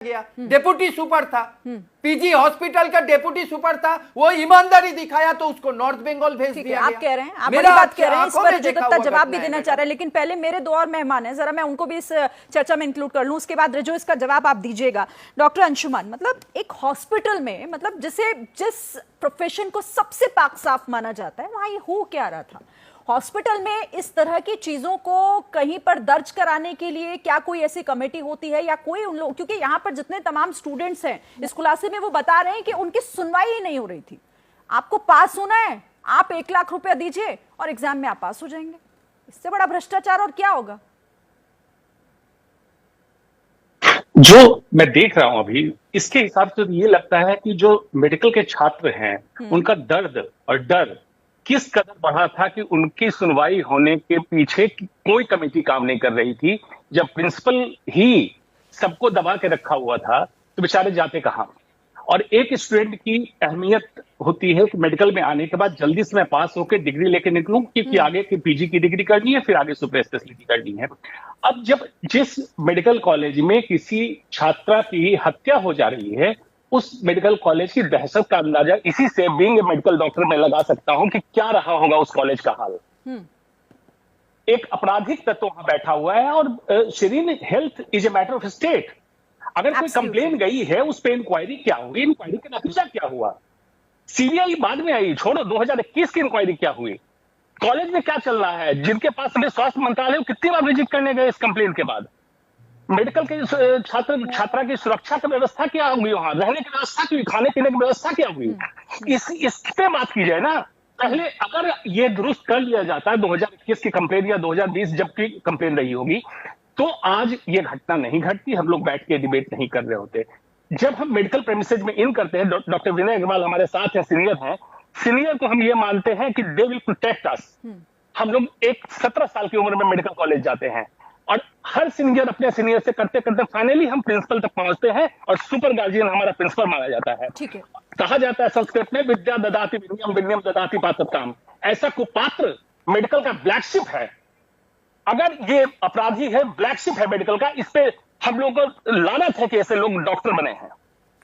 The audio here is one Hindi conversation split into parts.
गया, डेप्यूटी सुपर था, पीजी हॉस्पिटल का डेप्यूटी सुपर था, वो ईमानदारी दिखाया तो उसको नॉर्थ बंगाल भेज दिया गया। आप कह रहे हैं, आप बड़ी बात कह रहे हैं, इस पर रिजू दत्ता जवाब भी देना चाह रहे हैं, लेकिन पहले मेरे दो और मेहमान हैं, जरा मैं उनको भी इस चर्चा में इंक्लूड कर लूं, उसके बाद रिजू इसका जवाब आप दीजिएगा। डॉक्टर अंशुमन, मतलब एक हॉस्पिटल में, मतलब जिस प्रोफेशन को सबसे पाक साफ माना जाता है, वहां ये हो क्या रहा था? हॉस्पिटल में इस तरह की चीजों को कहीं पर दर्ज कराने के लिए क्या कोई ऐसी कमेटी होती है या कोई उन लोग, क्योंकि यहाँ पर जितने तमाम स्टूडेंट्स हैं इस खुलासे में, वो बता रहे हैं कि उनकी सुनवाई ही नहीं हो रही थी। आपको पास होना है, आप 1 लाख रुपया दीजिए और एग्जाम में आप पास हो जाएंगे। इससे बड़ा भ्रष्टाचार और क्या होगा? जो मैं देख रहा हूं अभी, इसके हिसाब से तो ये लगता है कि जो मेडिकल के छात्र हैं उनका दर्द और डर किस कदर बढ़ा था कि उनकी सुनवाई होने के पीछे कोई कमेटी काम नहीं कर रही थी। जब प्रिंसिपल ही सबको दबा के रखा हुआ था तो बेचारे जाते कहां। और एक स्टूडेंट की अहमियत होती है कि मेडिकल में आने के बाद जल्दी से मैं पास होकर डिग्री लेके निकलूं, क्योंकि आगे की पीजी की डिग्री करनी है, फिर आगे सुपर स्पेशलिटी करनी है। अब जब जिस मेडिकल कॉलेज में किसी छात्रा की हत्या हो जा रही है, उस मेडिकल कॉलेज की दहशत का अंदाजा इसी से बीइंग ए मेडिकल डॉक्टर मैं लगा सकता हूं कि क्या रहा होगा उस कॉलेज का हाल। एक आपराधिक तत्व वहां बैठा हुआ है और Shirin, health is a matter of state. अगर कोई कंप्लेन गई है, उस पर इंक्वायरी क्या हुई, इंक्वायरी का नतीजा क्या हुआ? सीबीआई बाद में आई, छोड़ो 2021 की इंक्वायरी क्या हुई, कॉलेज में क्या चल रहा है, जिनके पास हमें स्वास्थ्य मंत्रालय कितनी बार विजिट करने गए इस कंप्लेन के बाद। मेडिकल के छात्रा की सुरक्षा की व्यवस्था क्या हुई, वहां रहने की व्यवस्था की, खाने पीने की व्यवस्था क्या हुई, इस पे बात की जाए ना। पहले अगर ये दुरुस्त कर लिया जाता है 2021 की कंप्लेन या 2020 जब की कंप्लेन रही होगी, तो आज ये घटना नहीं घटती, हम लोग बैठ के डिबेट नहीं कर रहे होते। जब हम मेडिकल प्रेमिसेज में इन करते हैं, डॉक्टर विनय अग्रवाल हमारे साथ हैं, सीनियर को हम ये मानते हैं कि दे विल प्रोटेक्ट अस। हम लोग एक 17 साल की उम्र में मेडिकल कॉलेज जाते हैं और हर सीनियर अपने सीनियर से करते करते फाइनली हम प्रिंसिपल तक पहुंचते हैं और सुपर गार्जियन हमारा प्रिंसिपल माना जाता है। ठीक है। कहा जाता है संस्कृत में, विद्या ददाति विनयम, विनयम ददाति पात्रताम। ऐसा कुपात्र मेडिकल का ब्लैक शिप है। अगर ये अपराधी है, ब्लैक शिप है मेडिकल का, इस पे हम लोग को लानत है कि ऐसे लोग डॉक्टर बने हैं।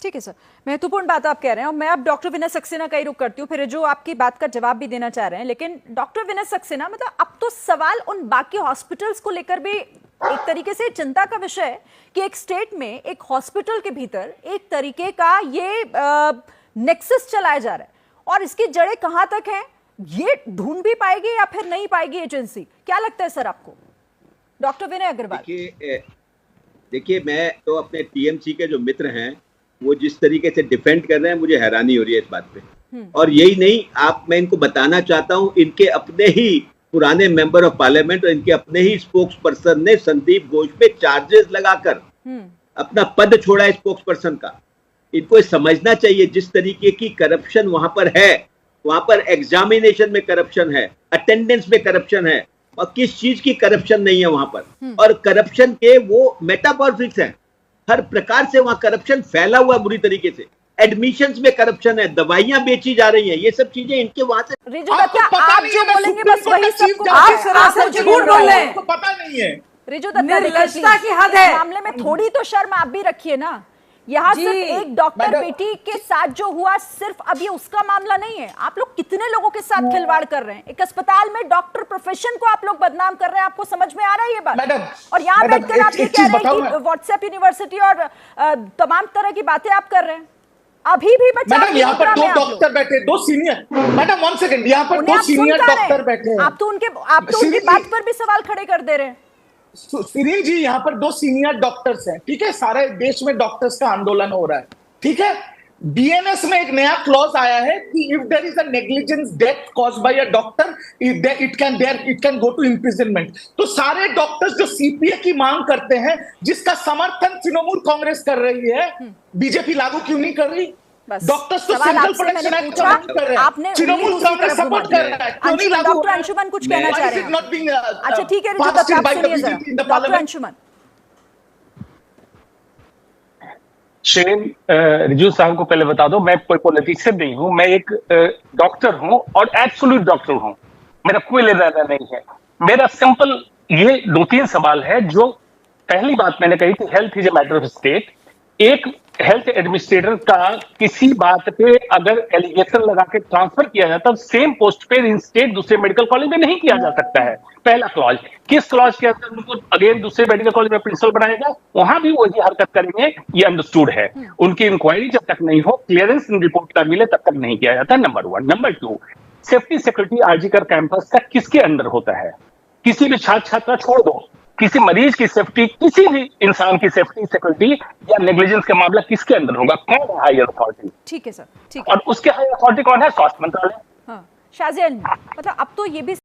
ठीक है सर, महत्वपूर्ण बात आप कह रहे हैं और मैं अब डॉक्टर विनय सक्सेना का ही रुख करती हूँ, फिर जो आपकी बात का जवाब भी देना चाह रहे हैं। लेकिन डॉक्टर विनय सक्सेना, मतलब अब तो सवाल उन बाकी हॉस्पिटल्स को लेकर भी एक तरीके से चिंता का विषय है कि एक स्टेट में, एक हॉस्पिटल के भीतर एक तरीके का ये नेक्सस चलाया जा रहा है और इसकी जड़ें कहां तक हैं ये ढूंढ भी पाएगी या फिर नहीं पाएगी एजेंसी। क्या लगता है सर आपको, डॉक्टर विनय अग्रवाल? देखिए, मैं तो अपने टीएमसी के जो मित्र हैं वो जिस तरीके से डिफेंड कर रहे हैं, मुझे हैरानी हो रही है इस बात पे। और यही नहीं, मैं इनको बताना चाहता हूं, इनके अपने ही पुराने मेंबर ऑफ पार्लियामेंट और इनके अपने ही स्पोक्स पर्सन ने संदीप घोष पे चार्जेस लगाकर अपना पद छोड़ा है स्पोक्स पर्सन का। इनको समझना चाहिए जिस तरीके की करप्शन वहां पर है, वहां पर एग्जामिनेशन में करप्शन है, अटेंडेंस में करप्शन है, और किस चीज की करप्शन नहीं है वहां पर। और करप्शन के वो मेटामॉर्फिक्स हैं, हर प्रकार से वहां करप्शन फैला हुआ बुरी तरीके से। एडमिशंस में करप्शन है, दवाइयां बेची जा रही हैं, ये सब चीजें इनके वहां से। रिजू दत्ता, आप जो बोलेंगे बस वही सबको आप झूठ बोल रहे हैं, पता नहीं है। रिजू दत्ता, निर्लज्जता की हद है, मामले में थोड़ी तो शर्म आप भी रखिए ना। यहाँ सिर्फ एक डॉक्टर बेटी के साथ जो हुआ, सिर्फ अभी उसका मामला नहीं है। आप लोग कितने लोगों के साथ खिलवाड़ कर रहे हैं? एक अस्पताल में डॉक्टर प्रोफेशन को आप लोग बदनाम कर रहे हैं। आपको समझ में आ रहा है ये बात? और यहाँ बैठकर आप ये कह रहे हैं कि व्हाट्सएप यूनिवर्सिटी और तमाम तरह की बातें आप कर रहे हैं। अभी भी मैडम यहाँ पर 2 डॉक्टर बैठे, 2 सीनियर, मैडम 1 सेकंड, यहाँ पर 2 सीनियर डॉक्टर बैठे हैं। आप तो उनकी बात पर भी सवाल खड़े कर दे रहे हैं। सीरीन जी, यहाँ पर 2 सीनियर डॉक्टर्स हैं, ठीक है, सारे देश में डॉक्टर्स का आंदोलन हो रहा है, ठीक है। बीएनएस में एक नया क्लॉज आया है कि if there is a negligence death caused by a doctor, it can go to imprisonment. तो सारे डॉक्टर्स जो सीपीए की मांग करते हैं, जिसका समर्थन तृणमूल कांग्रेस कर रही है, बीजेपी लागू क्यों नहीं कर रही? डॉक्टर्स तो सेंट्रल प्रोटेक्शन एक्ट कर रहे हैं, तृणमूल कांग्रेस सपोर्ट कर रहा है, क्यों नहीं लागू? डॉक्टर अंशुमन कुछ कहना चाह रहे हैं? अच्छा ठीक है, रिजू दत्ता आप सुनिए जरा। डॉक्टर अंशुमन। शेन, रिजू साहब को पहले बता दो, मैं कोई पॉलिटिशियन नहीं हूं, मैं एक डॉक्टर हूं और एब्सोल्यूट डॉक्टर हूं, मेरा कोई लेना देना नहीं है। मेरा सिंपल ये 2-3 सवाल है। जो पहली बात मैंने कही थी, health is a matter of state. एक हेल्थ एडमिनिस्ट्रेटर का किसी बात पे अगर एलिगेशन लगा के ट्रांसफर किया जाता है, सेम पोस्ट पे इंस्टेड दूसरे मेडिकल कॉलेज में नहीं किया जा सकता है। पहला क्लॉज, किस क्लॉज के अंदर उनको अगेन दूसरे मेडिकल कॉलेज में प्रिंसिपल बनाएगा, वहां भी वही हरकत करेंगे, ये अंडरस्टूड है। उनकी इंक्वायरी जब तक नहीं हो, क्लियरेंस रिपोर्ट का मिले, तब तक नहीं किया जाता, number 1। Number 2, safety security RG Kar campus का किसके अंडर होता है? किसी भी छात्र छात्रा छोड़ दो, किसी मरीज की सेफ्टी, किसी भी इंसान की सेफ्टी सिक्योरिटी या नेग्लिजेंस का मामला किसके अंदर होगा? कौन है हायर अथॉरिटी? ठीक है सर, ठीक है। और उसके हायर अथॉरिटी कौन है? स्वास्थ्य मंत्रालय। हाँ, शाहज़िया, मतलब अब तो ये भी